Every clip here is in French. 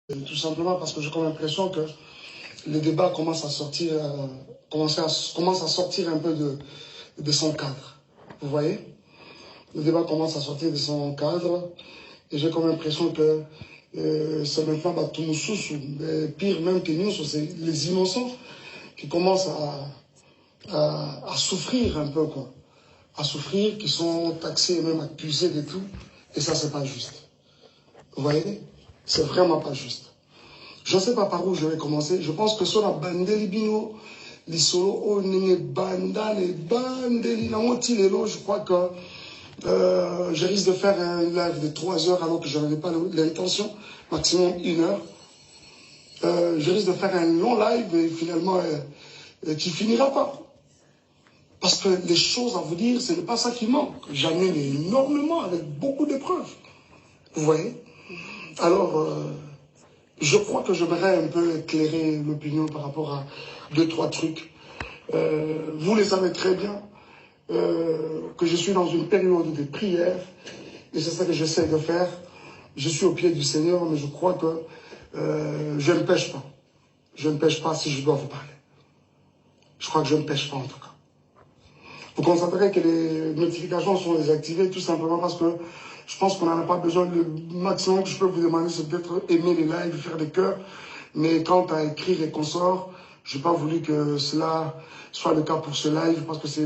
Tout simplement parce que j'ai comme l'impression que le débat commence à sortir, commence à sortir un peu de son cadre. Vous voyez? Le débat commence à sortir de son cadre et j'ai comme l'impression que c'est maintenant Batoumoussousou, pire même que nous, c'est les innocents qui commencent à souffrir un peu, quoi. À souffrir, qui sont taxés et même accusés de tout. Et ça, c'est pas juste. Vous voyez? C'est vraiment pas juste. Je ne sais pas par où je vais commencer. Je pense que sur la bandeli bino, les solos, oh, banda, les bandeli, je crois que je risque de faire un live de 3 heures alors que je n'avais pas l'intention, maximum 1 heure. Je risque de faire un long live et finalement qui finira pas. Parce que les choses à vous dire, ce n'est pas ça qui manque. J'en ai énormément avec beaucoup de preuves. Vous voyez? Alors, je crois que j'aimerais un peu éclairer l'opinion par rapport à 2-3 trucs. Vous le savez très bien que je suis dans une période de prière et c'est ça que j'essaie de faire. Je suis au pied du Seigneur, mais je crois que je ne pêche pas. Je ne pêche pas si je dois vous parler. Je crois que je ne pêche pas en tout cas. Vous constaterez que les notifications sont désactivées tout simplement parce que je pense qu'on n'en a pas besoin. Le maximum que je peux vous demander, c'est peut-être aimer les lives, faire des cœurs. Mais quant à écrire et consorts, je n'ai pas voulu que cela soit le cas pour ce live parce que c'est...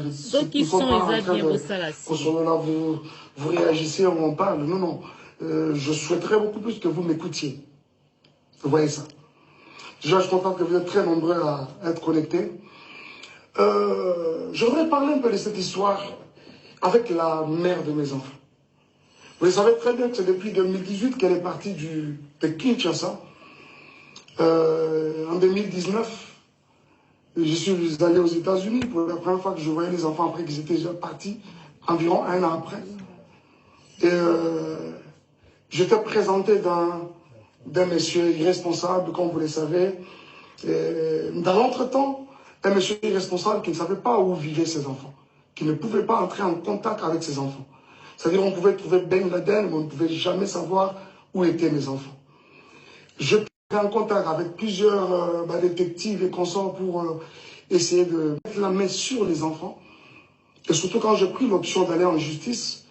Il ne faut pas en train de... là, vous réagissez, on parle. Non, non. Je souhaiterais beaucoup plus que vous m'écoutiez. Vous voyez ça. Déjà, je suis content que vous êtes très nombreux à être connectés. Je voudrais parler un peu de cette histoire avec la mère de mes enfants. Vous savez très bien que c'est depuis 2018 qu'elle est partie de Kinshasa. En 2019, je suis allé aux États-Unis pour la première fois que je voyais les enfants après qu'ils étaient déjà partis, environ 1 an après. Et j'étais présenté d'un monsieur irresponsable, comme vous le savez. Et dans l'entretemps, un monsieur irresponsable qui ne savait pas où vivaient ses enfants, qui ne pouvait pas entrer en contact avec ses enfants. C'est-à-dire qu'on pouvait trouver Ben Laden, mais on ne pouvait jamais savoir où étaient mes enfants. Je suis en contact avec plusieurs détectives et consorts pour essayer de mettre la main sur les enfants. Et surtout quand j'ai pris l'option d'aller en justice,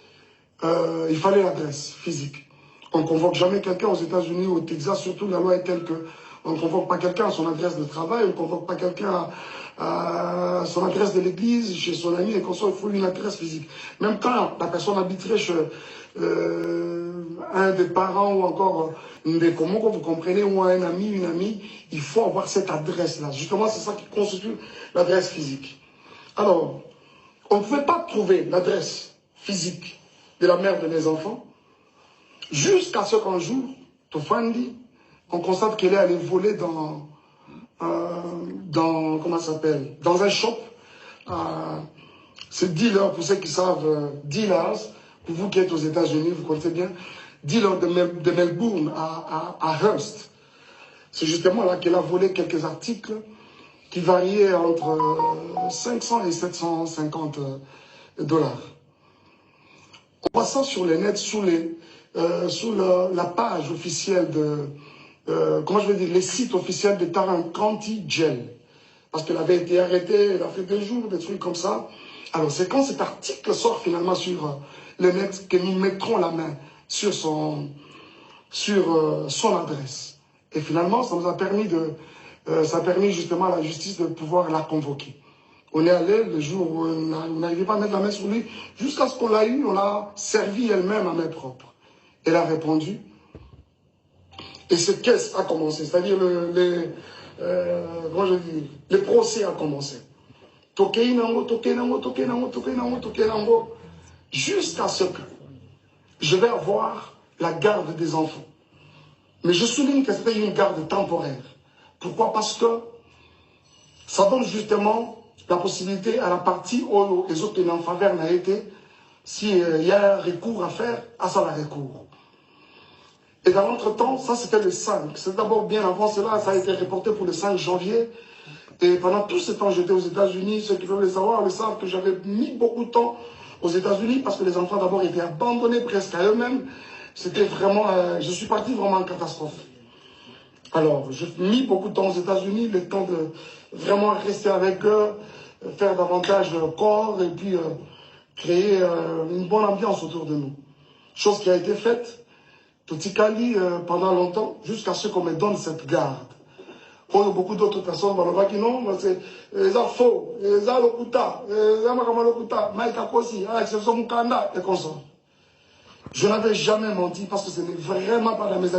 il fallait l'adresse physique. On ne convoque jamais quelqu'un aux États-Unis ou au Texas, surtout la loi est telle que on ne convoque pas quelqu'un à son adresse de travail, on ne convoque pas quelqu'un à son adresse de l'église, chez son ami et consorts, il faut une adresse physique. Même quand la personne habiterait chez un des parents ou encore des comment vous comprenez, ou un ami, une amie, il faut avoir cette adresse-là. Justement, c'est ça qui constitue l'adresse physique. Alors, on ne pouvait pas trouver l'adresse physique de la mère de mes enfants jusqu'à ce qu'un jour, Tofandi, on constate qu'elle est allée voler dans comment ça s'appelle, dans un shop. C'est dealer, pour ceux qui savent, dealers, pour vous qui êtes aux États-Unis, vous connaissez bien, dealer de Melbourne à Hearst. C'est justement là qu'elle a volé quelques articles qui variaient entre 500 et 750 dollars. En passant sur les nets, sous la page officielle de, comment je vais dire, les sites officiels de Tarrant County Jail. Parce qu'elle avait été arrêtée, elle a fait 2 jours, des trucs comme ça. Alors c'est quand cet article sort finalement sur le net que nous mettrons la main sur son adresse. Et finalement, ça nous a permis ça a permis justement à la justice de pouvoir la convoquer. On est allé le jour où on n'arrivait pas à mettre la main sur lui, jusqu'à ce qu'on l'a eu, on l'a servi elle-même à main propre. Elle a répondu. Et cette caisse a commencé, c'est-à-dire le procès a commencé. Jusqu'à ce que je vais avoir la garde des enfants. Mais je souligne que c'était une garde temporaire. Pourquoi? Parce que ça donne justement la possibilité à la partie où les autres en faveur n'a été, s'il y a un recours à faire, à ça la recours. Et dans l'entretemps, ça c'était le 5. C'est d'abord bien avant cela, ça a été reporté pour le 5 janvier. Et pendant tout ce temps, j'étais aux États-Unis. Ceux qui veulent le savoir, le savent que j'avais mis beaucoup de temps aux États-Unis parce que les enfants d'abord étaient abandonnés presque à eux-mêmes. C'était vraiment, je suis parti vraiment en catastrophe. Alors, j'ai mis beaucoup de temps aux États-Unis, le temps de vraiment rester avec eux, faire davantage corps et puis créer une bonne ambiance autour de nous. Chose qui a été faite, tout Cali pendant longtemps, jusqu'à ce qu'on me donne cette garde. Pour beaucoup d'autres personnes, qui non, c'est faux, c'est lokuta, c'est lokuta, Maïka Kosi, exception Mukanda et consorts. Je n'avais jamais menti parce que ce n'est vraiment pas dans mes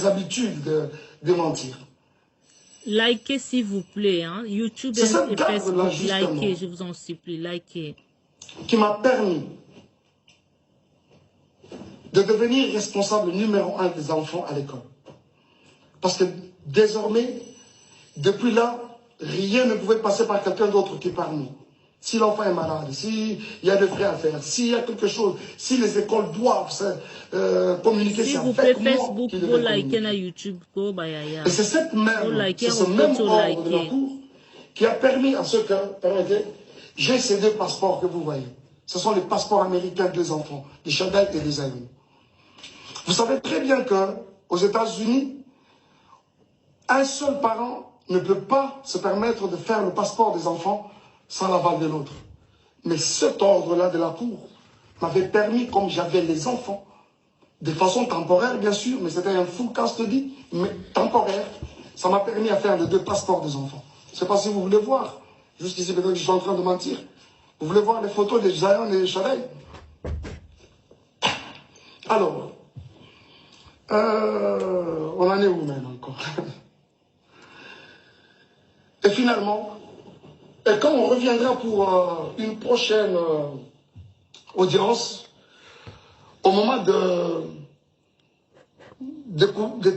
habitudes de mentir. Likez s'il vous plaît, hein. YouTube et Facebook, likez, je vous en supplie, likez. Qui m'a permis de devenir responsable numéro 1 des enfants à l'école. Parce que désormais, depuis là, rien ne pouvait passer par quelqu'un d'autre que par nous. Si l'enfant est malade, s'il y a des frais à faire, s'il y a quelque chose, si les écoles doivent communiquer, c'est avec moi Facebook, qu'ils devaient communiquer. YouTube, et c'est ce même ordre de la cour qui a permis à ceux que, permettez, j'ai ces deux passeports que vous voyez. Ce sont les passeports américains des enfants, des Shaddai et des Aïm. Vous savez très bien qu'aux États-Unis, un seul parent ne peut pas se permettre de faire le passeport des enfants sans l'aval de l'autre. Mais cet ordre-là de la Cour m'avait permis, comme j'avais les enfants, de façon temporaire bien sûr, mais c'était un full custody, mais temporaire, ça m'a permis à faire les deux passeports des enfants. Je ne sais pas si vous voulez voir, jusqu'ici peut-être que je suis en train de mentir. Vous voulez voir les photos des Zion et des Shaddai? Alors, on en est où même encore? Et finalement, et quand on reviendra pour une prochaine audience, au moment de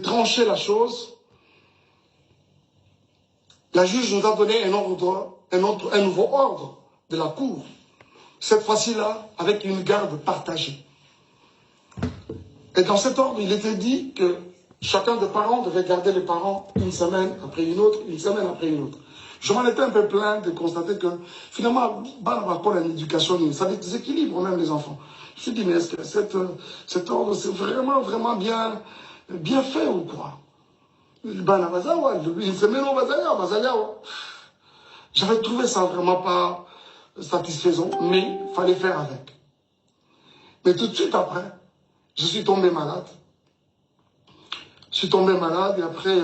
trancher la chose, la juge nous a donné un nouveau ordre de la cour. Cette fois-ci-là, avec une garde partagée. Et dans cet ordre, il était dit que chacun des parents devait garder les parents une semaine après une autre, une semaine après une autre. Je m'en étais un peu plaint de constater que finalement, l'éducation, ça déséquilibre même les enfants. Je me suis dit, mais est-ce que cet ordre, c'est vraiment bien fait ou quoi? Une semaine au j'avais trouvé ça vraiment pas satisfaisant, mais il fallait faire avec. Mais tout de suite après, je suis tombé malade. Je suis tombé malade et après,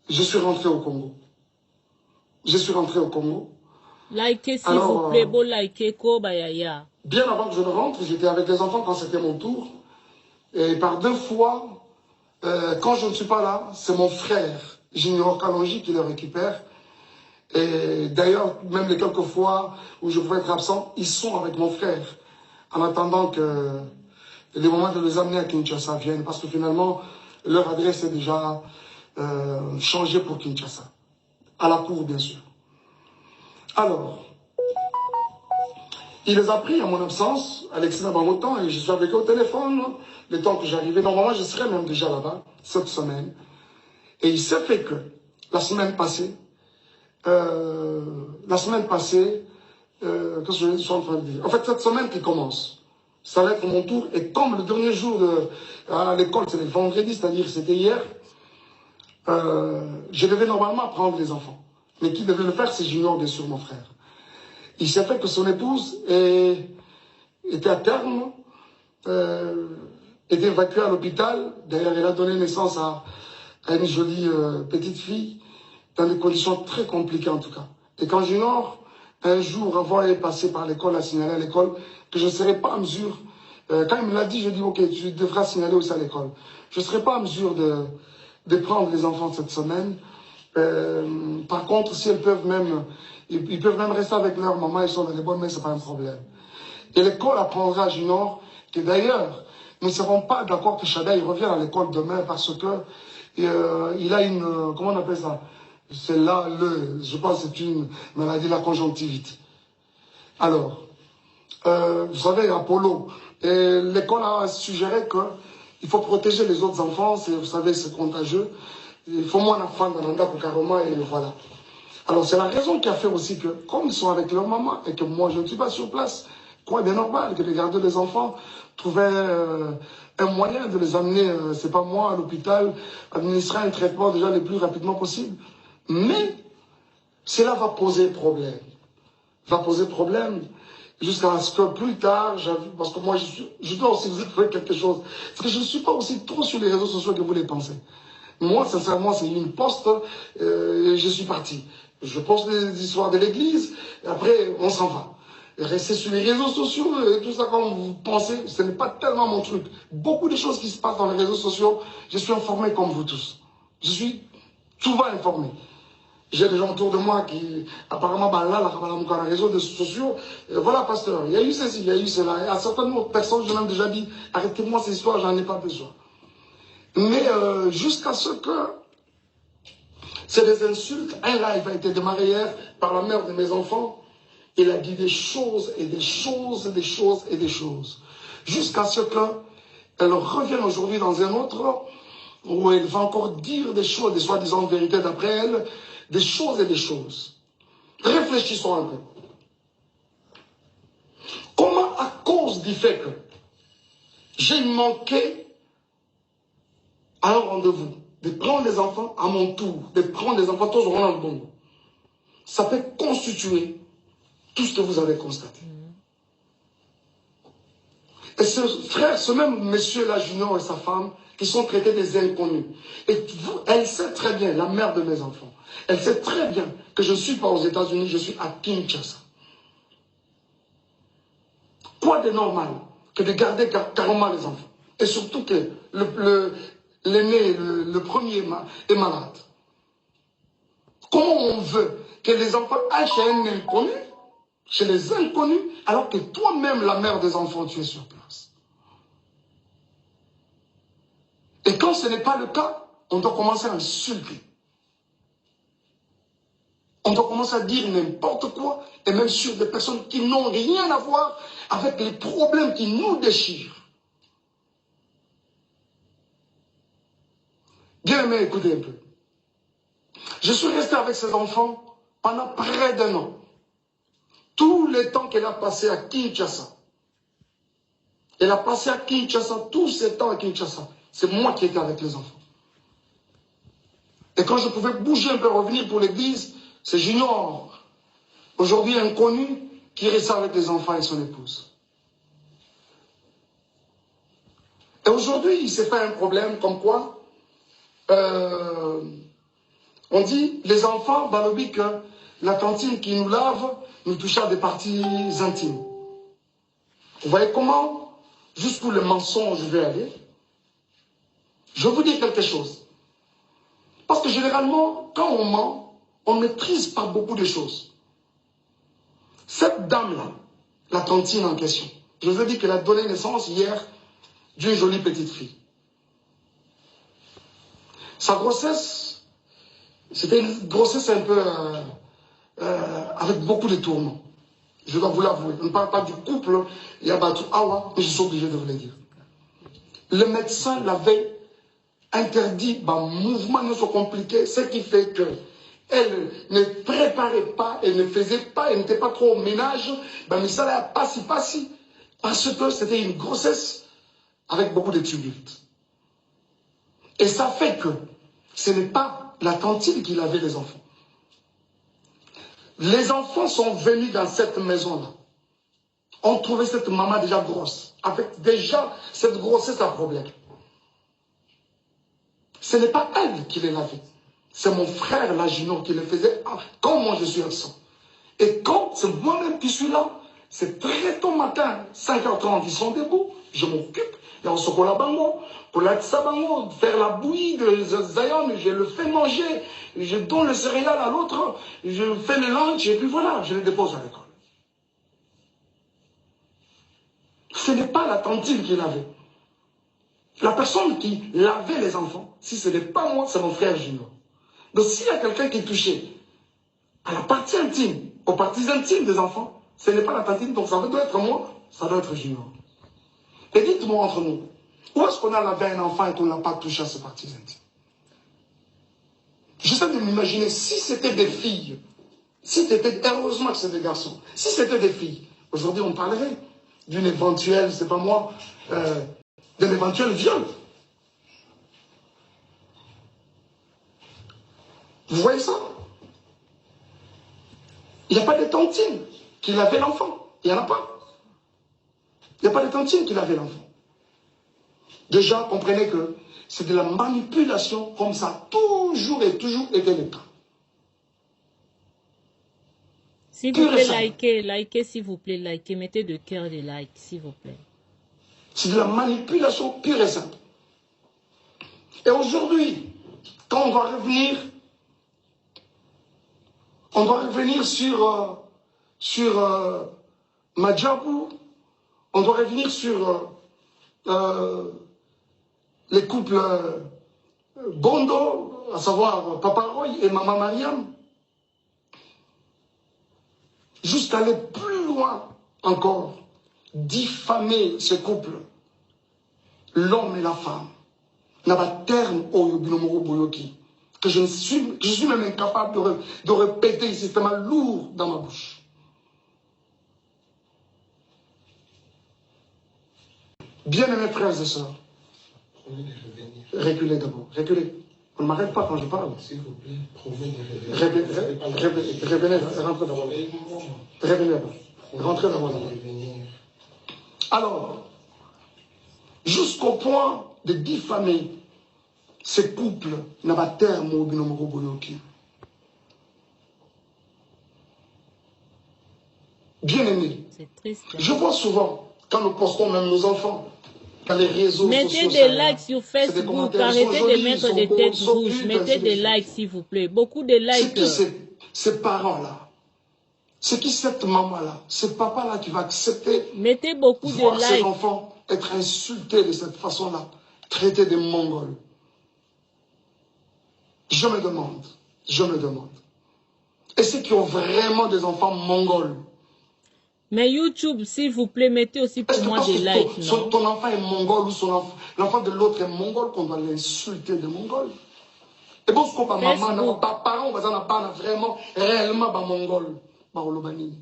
je suis rentré au Congo. Je suis rentré au Congo. Likez s'il vous plaît, beau likez, Kobayaya. Bien avant que je ne rentre, j'étais avec les enfants quand c'était mon tour. Et par 2 fois, quand je ne suis pas là, c'est mon frère, Junior Kalonji, qui le récupère. Et d'ailleurs, même les quelques fois où je pouvais être absent, ils sont avec mon frère. En attendant que les moments de les amener à Kinshasa viennent. Parce que finalement, leur adresse est déjà changée pour Kinshasa. À la cour, bien sûr. Alors, il les a pris à mon absence, Alexis Nabamotan, et je suis avec eux au téléphone, le temps que j'arrivais. Normalement, je serais même déjà là-bas, cette semaine. Et il s'est fait que, la semaine passée, qu'est-ce que je suis en train de dire? En fait, cette semaine qui commence, ça va être mon tour, et comme le dernier jour à l'école, c'est le vendredi, c'est-à-dire c'était hier, je devais normalement prendre les enfants. Mais qui devait le faire, c'est Junior, bien sûr, mon frère. Il s'est fait que son épouse était à terme, était évacuée à l'hôpital. D'ailleurs, elle a donné naissance à une jolie petite fille, dans des conditions très compliquées en tout cas. Et quand Junior, un jour, avant d'être passé par l'école, a signalé à l'école que je ne serais pas en mesure, quand il me l'a dit, je dis, ok, tu devras signaler aussi à l'école. Je ne serais pas en mesure de prendre les enfants cette semaine. Par contre, si elles peuvent même, ils peuvent même rester avec leur maman, ils sont dans les bonnes mains, c'est pas un problème. Et l'école apprendra à Junior que d'ailleurs, nous ne serons pas d'accord que Shaddai revienne à l'école demain parce que il a une, comment on appelle ça? C'est là, je pense que c'est une maladie de la conjonctivite. Alors, vous savez, Apollo, l'école a suggéré qu'il faut protéger les autres enfants, vous savez, c'est contagieux. Il faut moins d'enfants dans l'anda pour Karoma et voilà. Alors c'est la raison qui a fait aussi que, comme ils sont avec leur maman et que moi je ne suis pas sur place, Quoi de normal que les gardiens des enfants trouvaient un moyen de les amener, c'est pas moi, à l'hôpital, administrer un traitement déjà le plus rapidement possible. Mais cela va poser problème. Va poser problème jusqu'à ce que plus tard, parce que moi je dois aussi vous expliquer quelque chose. Parce que je ne suis pas aussi trop sur les réseaux sociaux que vous les pensez. Moi, sincèrement, c'est une poste, je suis parti. Je poste des histoires de l'église, et après, on s'en va. Et rester sur les réseaux sociaux, et tout ça, comme vous pensez, ce n'est pas tellement mon truc. Beaucoup de choses qui se passent dans les réseaux sociaux, je suis informé comme vous tous. Je suis souvent informé. J'ai des gens autour de moi qui, apparemment, là, dans les réseaux sociaux, voilà, pasteur, il y a eu ceci, il y a eu cela. Et à certaines autres personnes, je l'ai déjà dit, arrêtez-moi ces histoires, j'en ai pas besoin. Mais jusqu'à ce que c'est des insultes, un live a été démarré hier par la mère de mes enfants. Il a dit des choses et des choses et des choses et des choses. Jusqu'à ce qu'elle revienne aujourd'hui dans un autre où elle va encore dire des choses, des soi-disant vérités d'après elle, des choses et des choses. Réfléchissons un peu. Comment, à cause du fait que j'ai manqué à un rendez-vous, de prendre les enfants à mon tour, de prendre les enfants tous au dans le bon, ça peut constituer tout ce que vous avez constaté. Et ce frère, ce même monsieur-là, Junior et sa femme, qui sont traités des inconnus. Et elle sait très bien, la mère de mes enfants, elle sait très bien que je ne suis pas aux États-Unis, je suis à Kinshasa. Quoi de normal que de garder carrément les enfants? Et surtout que l'aîné, le premier est malade. Comment on veut que les enfants aillent chez un inconnu, chez les inconnus, alors que toi-même, la mère des enfants, tu es sur place? Et quand ce n'est pas le cas, on doit commencer à insulter. On doit commencer à dire n'importe quoi, et même sur des personnes qui n'ont rien à voir avec les problèmes qui nous déchirent. Bien aimé, écoutez un peu. Je suis resté avec ces enfants pendant près d'un an. Tout le temps qu'elle a passé à Kinshasa. Elle a passé à Kinshasa, tous ces temps à Kinshasa. C'est moi qui étais avec les enfants. Et quand je pouvais bouger un peu, revenir pour l'église, c'est Junior, aujourd'hui inconnu, qui reste avec les enfants et son épouse. Et aujourd'hui, il s'est fait un problème comme quoi on dit, les enfants, Balobi, que la tantine qui nous lave nous touche à des parties intimes. Vous voyez comment, jusqu'où le mensonge je vais aller? Je vais vous dire quelque chose. Parce que généralement, quand on ment, on ne maîtrise pas beaucoup de choses. Cette dame-là, la tantine en question, je vous ai dit qu'elle a donné naissance hier d'une jolie petite fille. Sa grossesse, c'était une grossesse un peu avec beaucoup de tourments. Je dois vous l'avouer. On ne parle pas du couple, il y a Batu Awa, mais je suis obligé de vous le dire. Le médecin l'avait interdit, mouvement ne soit compliqué, ce qui fait que elle ne préparait pas, elle ne faisait pas, elle n'était pas trop au ménage, mais ça l'a pas si, parce que c'était une grossesse avec beaucoup de tumultes. Et ça fait que ce n'est pas la tantine qui lavait les enfants. Les enfants sont venus dans cette maison-là. On trouvait cette maman déjà grosse, avec déjà cette grossesse à problème. Ce n'est pas elle qui les lavait. C'est mon frère, là, Junior, qui le faisait quand moi je suis absent. Et quand c'est moi-même qui suis là, c'est très tôt matin, 5h30, ils sont debout, je m'occupe, et on se colle à bango, pour la tsabango, faire la bouillie de Zayon, je le fais manger, je donne le céréal à l'autre, je fais le lunch, et puis voilà, je le dépose à l'école. Ce n'est pas la tantine qui lavait. La personne qui lavait les enfants, si ce n'est pas moi, c'est mon frère Junior. Donc s'il y a quelqu'un qui est touché à la partie intime, aux parties intimes des enfants, ce n'est pas la tantine, donc ça doit être moi, ça doit être Junior. Et dites-moi entre nous, où est-ce qu'on a lavé un enfant et qu'on n'a pas touché à ces parties intimes? J'essaie de m'imaginer, si c'était des filles, si c'était, heureusement que c'est des garçons, si c'était des filles, aujourd'hui on parlerait. d'une éventuelle, c'est pas moi, d'un éventuel viol. Vous voyez ça? Il n'y a pas de tantine qui lavait l'enfant. Il n'y en a pas. Il n'y a pas de tantine qui lavait l'enfant. Déjà, comprenez que c'est de la manipulation comme ça a toujours et toujours été le cas. S'il vous plaît, likez, s'il vous plaît, likez, mettez de cœur des likes, s'il vous plaît. C'est de la manipulation pure et simple. Et aujourd'hui, quand on va revenir sur Madjabou, on doit revenir sur les couples Bondo, à savoir Papa Roy et Maman Mariam. Juste aller plus loin encore, diffamer ce couple, l'homme et la femme, n'a pas terme au Binomoro Boyoki, que je suis même incapable de répéter, c'est tellement lourd dans ma bouche. Bien-aimés frères et sœurs, reculez d'abord, reculez. On ne m'arrête pas quand je parle. S'il vous plaît, prouvez des révélations. Revenez, rentrez d'abord. Revenez d'abord. Rentrez d'abord. Alors, jusqu'au point de diffamer ces couples, n'a pas terme au Binomoro Boyoki. Bien aimé, je vois souvent, quand nous postons même nos enfants, les réseaux mettez des likes sur Facebook, arrêtez de mettre des têtes rouges, mettez des likes s'il vous plaît, beaucoup de likes. C'est qui ces parents-là, c'est qui cette maman-là, ce papa-là qui va accepter mettez beaucoup de voir likes. Ses enfants être insultés de cette façon-là, traités de Mongols. Je me demande. Et ceux qui ont vraiment des enfants mongols, mais YouTube, s'il vous plaît, mettez aussi pour moi des likes. Ton enfant est mongol ou l'enfant de l'autre est mongol, qu'on doit l'insulter de mongol. Et bon, ce qu'on va maman, parents, on va pas vraiment, réellement, mongol. Barolobani.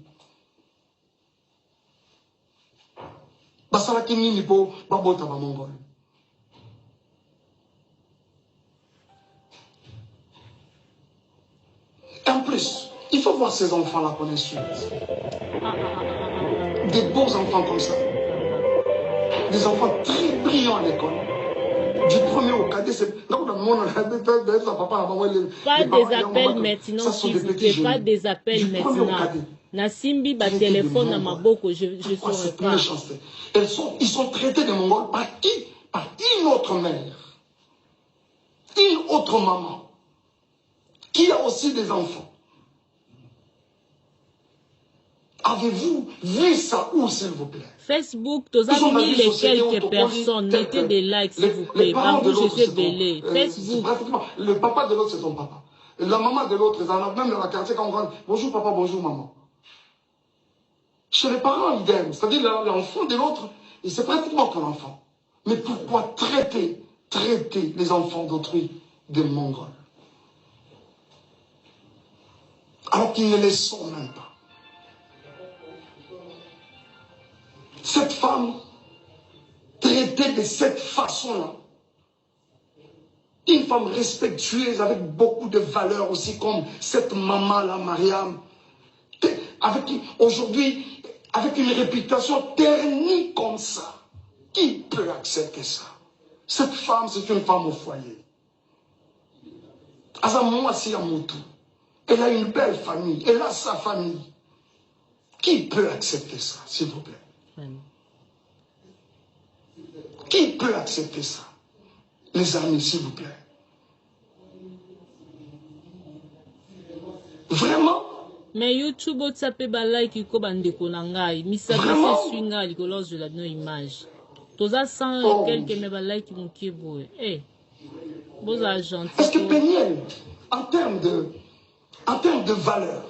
Basala kinini po, babota mongol. En plus, il faut voir ces enfants-là qu'on insulte. Des beaux enfants comme ça. Des enfants très brillants à l'école. Du premier au cadet, c'est... Pas des appels maintenant, s'il vous plaît. Pas des appels maintenant. Nasimbi, ba téléphone à ma boko, je serai pas. Ils sont traités de Mongols par qui? Par une autre mère. Une autre maman. Qui a aussi des enfants. Avez-vous vu ça où, s'il vous plaît? Facebook, tous amis, les quelques personnes, mettez des likes, s'il vous plaît. Bambou, je suis belé. Facebook. Le papa de l'autre, c'est ton papa. Et la maman de l'autre, même dans la quartier, quand on va, bonjour papa, bonjour maman. Chez les parents, idem. C'est-à-dire l'enfant de l'autre, c'est pratiquement ton enfant. Mais pourquoi traiter les enfants d'autrui des Mongols? Alors qu'ils ne les sont même pas. Cette femme, traitée de cette façon-là, une femme respectueuse avec beaucoup de valeurs aussi, comme cette maman-là, Mariam, aujourd'hui, avec une réputation ternie comme ça, qui peut accepter ça? Cette femme, c'est une femme au foyer. Elle a une belle famille, elle a sa famille. Qui peut accepter ça, s'il vous plaît? Qui peut accepter ça? Les amis, s'il vous plaît. Vraiment? Mais YouTube, ça peut like ko bandeko na ngai. Misabe se swinga likolo de la no image. Toza 100 quelques me ba like mon kibo. Eh. Vos agents. Est-ce que Péniel, en termes de valeur,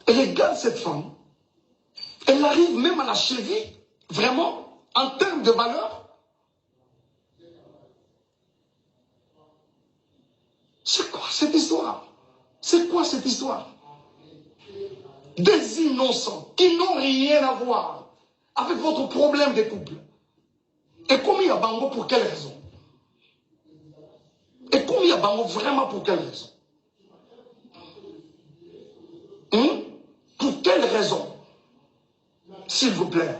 elle égale cette femme? Elle arrive même à la cheville, vraiment, en termes de valeur. C'est quoi cette histoire? C'est quoi cette histoire? Des innocents qui n'ont rien à voir avec votre problème de couple. Et combien y a bango pour quelle raison? Et combien y a bango vraiment pour quelle raison? Pour quelle raison? S'il vous plaît.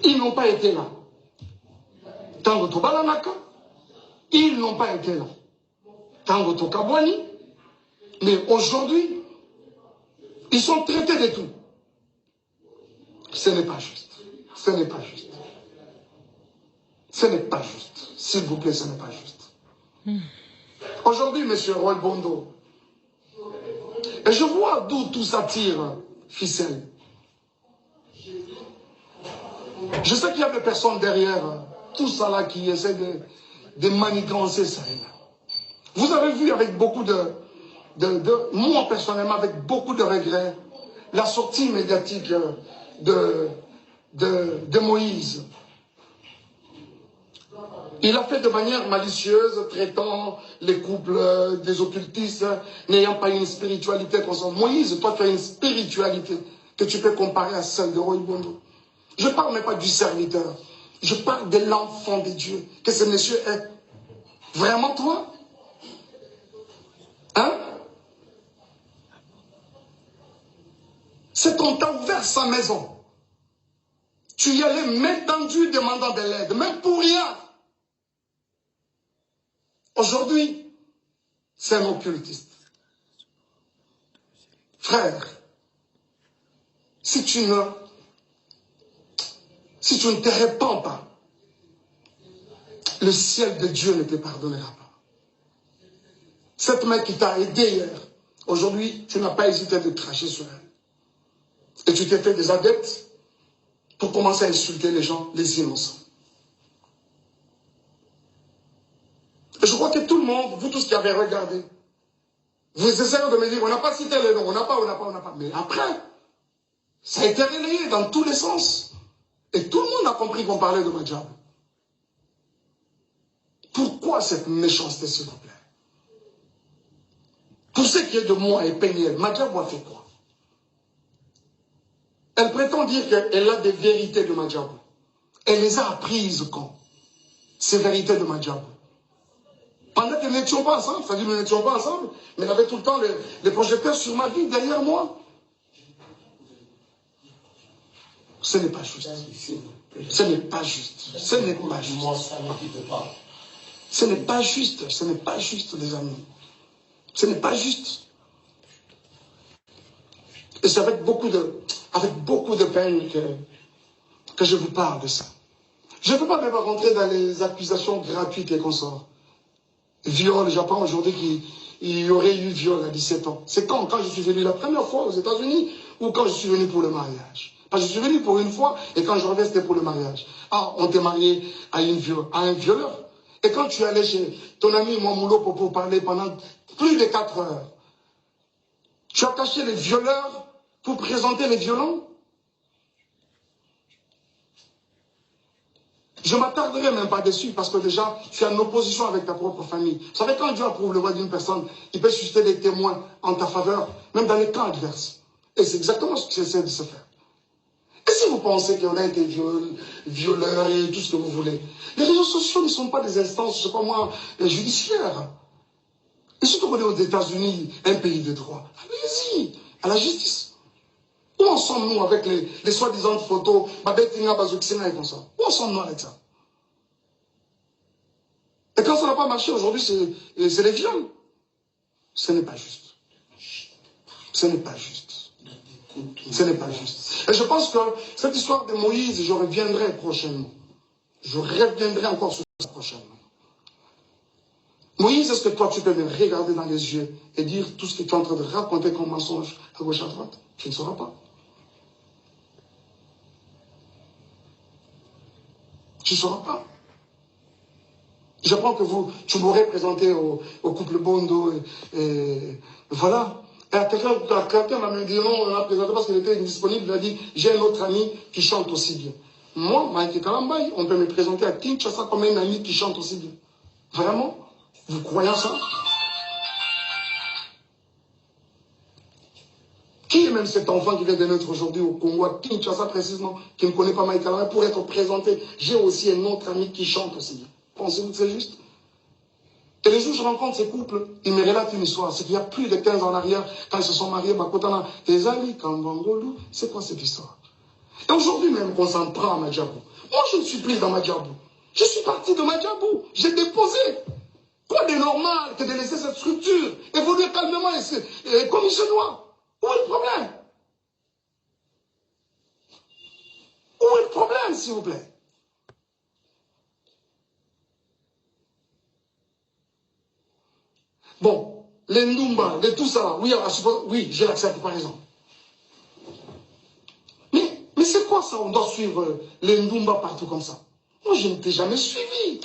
Ils n'ont pas été là. Tango Tobalanaka, ils n'ont pas été là. Tango Tokabwani, mais aujourd'hui, ils sont traités de tout. Ce n'est pas juste. Ce n'est pas juste. Ce n'est pas juste. S'il vous plaît, ce n'est pas juste. Aujourd'hui, monsieur Roy Bondo, et je vois d'où tout ça tire, ficelle. Je sais qu'il y a des personnes derrière tout ça là qui essaient de manigancer ça. Vous avez vu avec beaucoup moi personnellement, avec beaucoup de regrets, la sortie médiatique de Moïse. Il a fait de manière malicieuse, traitant les couples des occultistes, n'ayant pas une spiritualité consciente. Moïse, toi tu as une spiritualité que tu peux comparer à celle de Roy Bondo. Je ne parle même pas du serviteur. Je parle de l'enfant de Dieu que ce monsieur est. Vraiment toi? Hein? C'est qu'on t'a ouvert sa maison. Tu y allais main tendue demandant de l'aide, même pour rien. Aujourd'hui, c'est un occultiste. Frère, si tu ne te répands pas, le ciel de Dieu ne te pardonnera pas. Cette main qui t'a aidé hier, aujourd'hui, tu n'as pas hésité de cracher sur elle. Et tu t'es fait des adeptes pour commencer à insulter les gens, les innocents. Et je crois que tout le monde, vous tous qui avez regardé, vous essayez de me dire, on n'a pas cité les noms, on n'a pas. Mais après, ça a été relayé dans tous les sens. Et tout le monde a compris qu'on parlait de Madjab. Pourquoi cette méchanceté, s'il vous plaît? Pour ce qui est de moi et Péniel, Madjab a fait quoi? Elle prétend dire qu'elle a des vérités de Madjab. Elle les a apprises quand? Ces vérités de Madjab. Pendant que nous n'étions pas ensemble, c'est-à-dire que nous n'étions pas ensemble, mais elle avait tout le temps les projecteurs sur ma vie, derrière moi. Ce n'est pas juste. Ce n'est pas juste. Ce n'est pas juste. Ce n'est pas juste. Ce n'est pas juste, les amis. Ce n'est pas juste. Et c'est avec beaucoup de peine que je vous parle de ça. Je ne peux pas même rentrer dans les accusations gratuites et consorts. Viol, j'apprends aujourd'hui qu'il y aurait eu viol à 17 ans. C'est quand je suis venu la première fois aux États-Unis ou quand je suis venu pour le mariage? Parce que je suis venu pour une fois et quand je reviens, c'était pour le mariage. Ah, on t'est marié à un violeur. Et quand tu es allé chez ton ami Mwamoulo pour parler pendant plus de 4 heures, tu as caché les violeurs pour présenter les violents? Je ne m'attarderai même pas dessus parce que déjà, tu es en opposition avec ta propre famille. Vous savez, quand Dieu approuve le voix d'une personne, il peut susciter des témoins en ta faveur, même dans les camps adverses. Et c'est exactement ce qu'il essaie de se faire. Et si vous pensez qu'on a été violeurs et tout ce que vous voulez, les réseaux sociaux ne sont pas des instances, je ne sais pas moi, judiciaires. Et surtout qu'on est aux États-Unis, un pays de droit. Allez-y, à la justice. Où en sommes-nous avec les soi-disant photos, Babetinga, Bazouksinga et comme ça? Où en sommes-nous avec ça? Et quand ça n'a pas marché aujourd'hui, c'est les viols. Ce n'est pas juste. Ce n'est pas juste. Ce n'est pas juste. Et je pense que cette histoire de Moïse, je reviendrai prochainement. Je reviendrai encore sur ça prochainement. Moïse, est-ce que toi, tu peux me regarder dans les yeux et dire tout ce que tu es en train de raconter comme mensonge à gauche, à droite? Tu ne sauras pas. Tu ne sauras pas. J'apprends que tu m'aurais présenté au couple Bondo et voilà. Et quelqu'un m'a dit non, on l'a présenté parce qu'il était indisponible. Il a dit, j'ai un autre ami qui chante aussi bien. Moi, Mike Kalambay, on peut me présenter à Kinshasa comme un ami qui chante aussi bien. Vraiment? Vous croyez ça? Qui est même cet enfant qui vient de naître aujourd'hui au Congo, à Kinshasa précisément, qui ne connaît pas Mike Alama, pour être présenté? J'ai aussi un autre ami qui chante aussi. Pensez-vous que c'est juste? Et les jours où je rencontre ces couples, ils me relatent une histoire. C'est qu'il y a plus de 15 ans en arrière, quand ils se sont mariés, Bakotana, Ezali, Kambangolu, c'est quoi cette histoire? Et aujourd'hui même, qu'on s'en prend à Madjabou. Moi, je ne suis plus dans Madjabou. Je suis parti de Madjabou. J'ai déposé. Quoi de normal que de laisser cette structure évoluer calmement et comme il se doit? Où est le problème? Où est le problème, s'il vous plaît? Bon, les Ndumba, les tout ça, oui, oui, j'ai l'accepté par exemple. Mais c'est quoi ça? On doit suivre les Ndumba partout comme ça. Moi, je ne t'ai jamais suivi.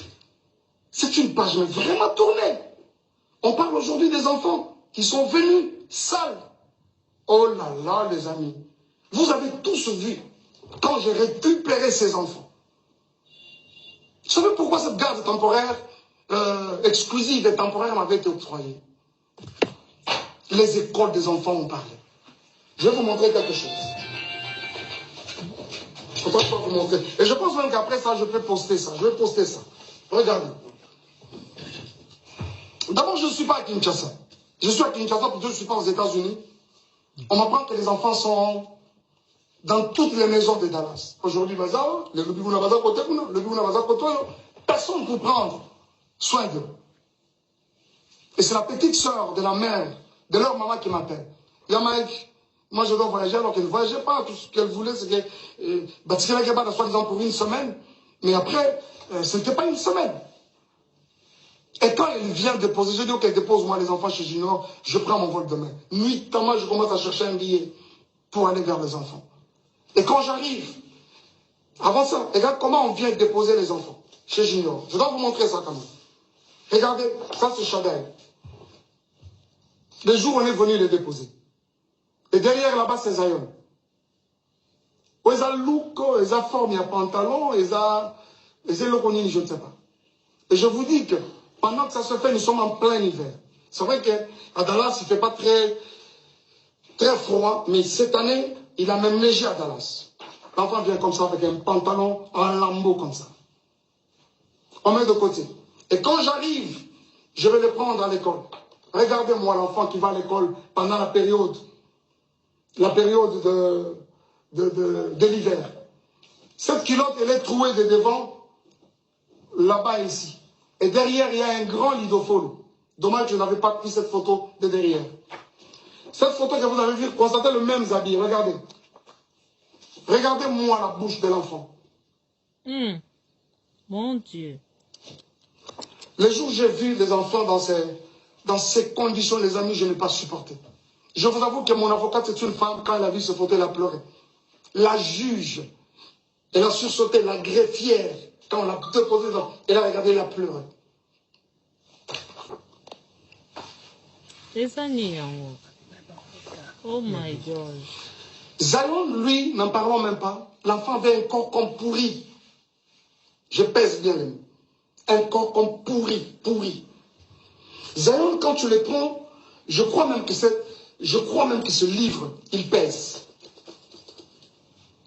C'est une page mais vraiment tournée. On parle aujourd'hui des enfants qui sont venus sales. Oh là là, les amis. Vous avez tous vu quand j'ai récupéré ces enfants. Vous savez pourquoi cette garde temporaire exclusive et temporaire m'avait été octroyée? Les écoles des enfants ont parlé. Je vais vous montrer quelque chose. Je ne peux pas vous montrer. Et je pense même qu'après ça, je peux poster ça. Je vais poster ça. Regardez. D'abord, je ne suis pas à Kinshasa. Je suis à Kinshasa, plutôt je ne suis pas aux États-Unis. On m'apprend que les enfants sont dans toutes les maisons de Dallas. Aujourd'hui, personne pour prendre soin d'eux. Et c'est la petite sœur de la mère, de leur maman qui m'appelle. Yamaïk, moi je dois voyager alors qu'elle ne voyageait pas. Tout ce qu'elle voulait, c'est que Batikela Gaba, soi-disant pour une semaine. Mais après, ce n'était pas une semaine. Et quand elle vient déposer, je dis qu'elle dépose moi les enfants chez Junior, je prends mon vol demain. Nuitamment, je commence à chercher un billet pour aller vers les enfants. Et quand j'arrive, avant ça, regarde comment on vient déposer les enfants chez Junior. Je dois vous montrer ça quand même. Regardez, ça c'est Chadaï. Le jour où on est venu les déposer. Et derrière là-bas, c'est Zion. Ils ont look, ils ont forme, il y a pantalon, ils ont loconine, je ne sais pas. Et je vous dis que pendant que ça se fait, nous sommes en plein hiver. C'est vrai qu'à Dallas, il ne fait pas très froid, mais cette année, il a même neigé à Dallas. L'enfant vient comme ça avec un pantalon en lambeau comme ça. On met de côté. Et quand j'arrive, je vais les prendre à l'école. Regardez-moi l'enfant qui va à l'école pendant la période de l'hiver. Cette culotte, elle est trouée de devant, là-bas ici. Et derrière, il y a un grand lidofolo. Dommage que je n'avais pas pris cette photo de derrière. Cette photo que vous avez vue, constatez le même habit. Regardez. Regardez-moi la bouche de l'enfant. Mon Dieu. Les jours où j'ai vu les enfants dans ces conditions, les amis, je n'ai pas supporté. Je vous avoue que mon avocate, c'est une femme, quand elle a vu ce photo, elle a pleuré. La juge, elle a sursauté, la greffière, quand on l'a déposé, elle a regardé, elle a pleuré. C'est ça, oh my God. Zion, lui, n'en parlons même pas. L'enfant avait un corps comme pourri. Je pèse bien les mots. Un corps comme pourri. Zion, quand tu le prends, je crois même que ce livre, il pèse.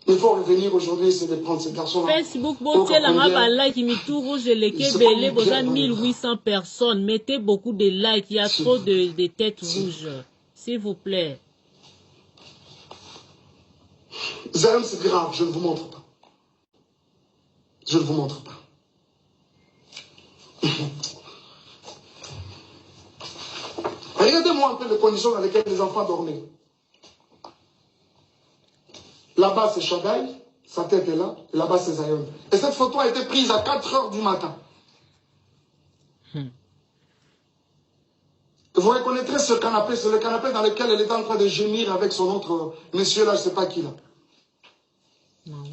Il faut revenir aujourd'hui, c'est de prendre ces garçons-là. Facebook, like, rouge, les boza 1800 personnes. Mettez beaucoup de likes, il y a trop de têtes rouges. S'il vous plaît. Zion, c'est grave, je ne vous montre pas. Je ne vous montre pas. Regardez-moi un peu les conditions dans lesquelles les enfants dormaient. Là-bas, c'est Chadaï, sa tête est là. Là-bas, c'est Zion. Et cette photo a été prise à 4 h du matin. Vous reconnaîtrez ce canapé, c'est le canapé dans lequel elle était en train de gémir avec son autre monsieur là, je ne sais pas qui là.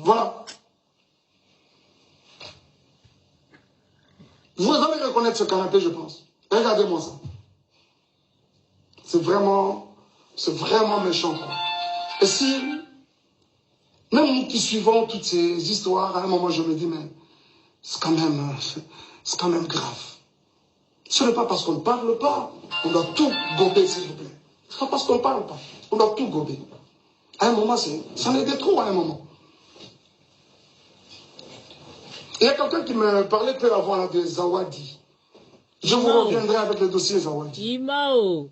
Voilà. Vous allez reconnaître ce canapé, je pense. Regardez-moi ça. C'est vraiment méchant. Quoi. Et si, même nous qui suivons toutes ces histoires, à un moment je me dis, mais c'est quand même grave. Ce n'est pas parce qu'on ne parle pas, on doit tout gober, s'il vous plaît. Ce n'est pas parce qu'on ne parle pas, on doit tout gober. À un moment, c'en était trop à un moment. Il y a quelqu'un qui me parlait peu avant là, de Zawadi. Je vous reviendrai avec le dossier Zawadi. Imao.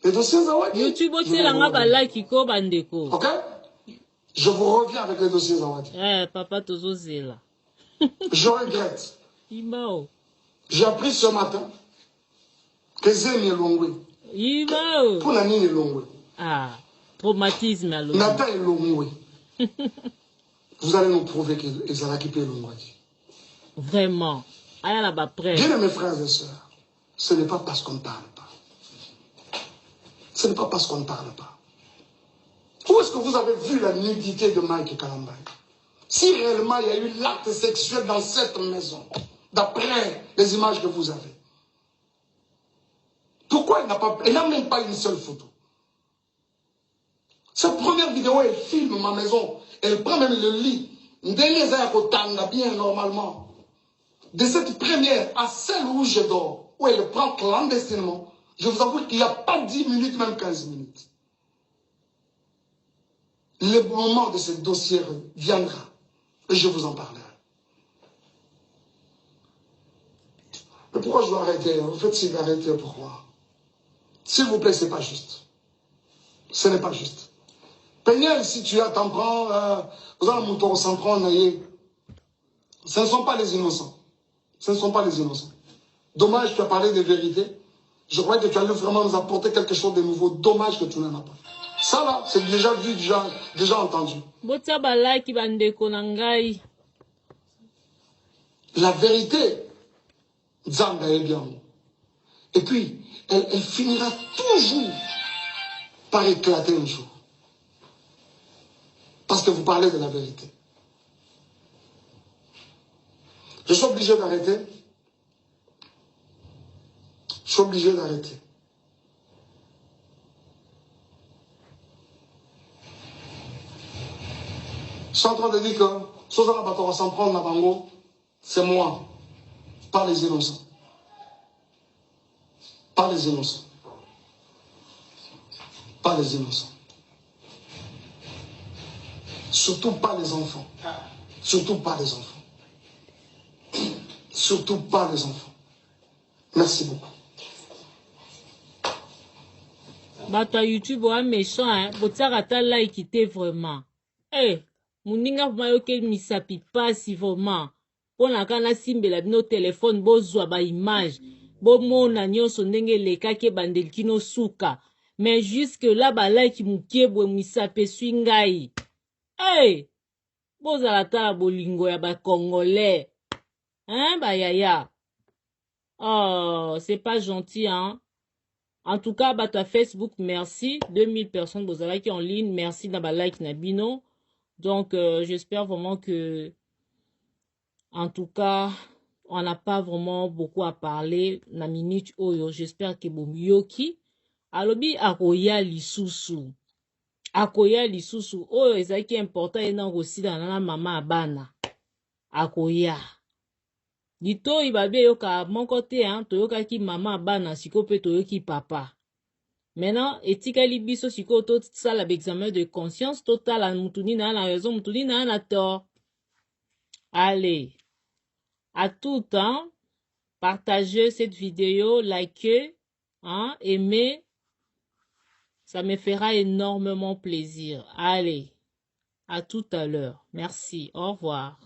Le dossier Zawadi. YouTube, c'est la like ko bandeko. Ok? Je vous reviens avec le dossier Zawadi. Papa Tozo Zela. Je regrette. Imao. J'ai appris ce matin que Zemi est Longwe. Imao. Pour Nani est Longwe. Ah, traumatisme alors. Nathan est Longwe. Vous allez nous prouver que Zalaki peut Longwe. Vraiment. Bien mes frères et sœurs, ce n'est pas parce qu'on ne parle pas. Ce n'est pas parce qu'on ne parle pas. Où est-ce que vous avez vu la nudité de Mike Kalambay? Si réellement il y a eu l'acte sexuel dans cette maison, d'après les images que vous avez, pourquoi il n'a même pas une seule photo? Cette première vidéo, elle filme ma maison, elle prend même le lit. Bien normalement. De cette première à celle où je dors, où elle prend clandestinement, je vous avoue qu'il n'y a pas 10 minutes, même 15 minutes. Le moment de ce dossier viendra et je vous en parlerai. Mais pourquoi je dois arrêter? En fait, s'il va arrêter, pourquoi? S'il vous plaît, ce n'est pas juste. Ce n'est pas juste. Peignel, si tu as t'en prends, vous allez mon s'en prendre, ce ne sont pas les innocents. Ce ne sont pas les innocents. Dommage, tu as parlé de vérité. Je croyais que tu allais vraiment nous apporter quelque chose de nouveau. Dommage que tu n'en as pas. Ça là, c'est déjà vu, déjà entendu. La vérité, Zamba est bien. Et puis, elle finira toujours par éclater un jour. Parce que vous parlez de la vérité. Je suis obligé d'arrêter. Je suis obligé d'arrêter. Je suis en train de dire que Sozana Batora s'en prendre la bango, c'est moi, pas les innocents. Pas les innocents. Pas les innocents. Surtout pas les enfants. Surtout pas les enfants. Surtout pas les enfants. Merci beaucoup. Bata YouTube wa méchant hein, botsaka like ite vraiment. Eh, muninga vraiment yoke misapi pasi vraiment. Pona kana simbela bino téléphone bozwa ba image. Bomona nyonso ndenge lekaki bandelkino suka. Mais jusque là ba like mukiebwe misape swingai. Eh, bozala ta bolingo ya ba congolais. Hein, ba yaya. Oh, c'est pas gentil hein. En tout cas, à Facebook, merci. 2000 personnes, vous avez qui en ligne. Merci d'avoir like Nabino. Donc, j'espère vraiment que, en tout cas, on n'a pas vraiment beaucoup à parler. Na minute oyo, j'espère que bon yoki. Alobi akoya lisusu. Akoya lisusu. Oyo, ezaki qui est important et non aussi dans la maman abana. Akoya. Dito ibabe yoka mon côté hein, toyoka ki mama bana siko pe toyoki papa. Maintenant, etikali biso siko to sala examen de conscience total à mutuni na la raison mutuni na na tort. Allez, à tout temps, partagez cette vidéo, likez, hein, aimez, ça me fera énormément plaisir. Allez, à tout à l'heure. Merci, au revoir.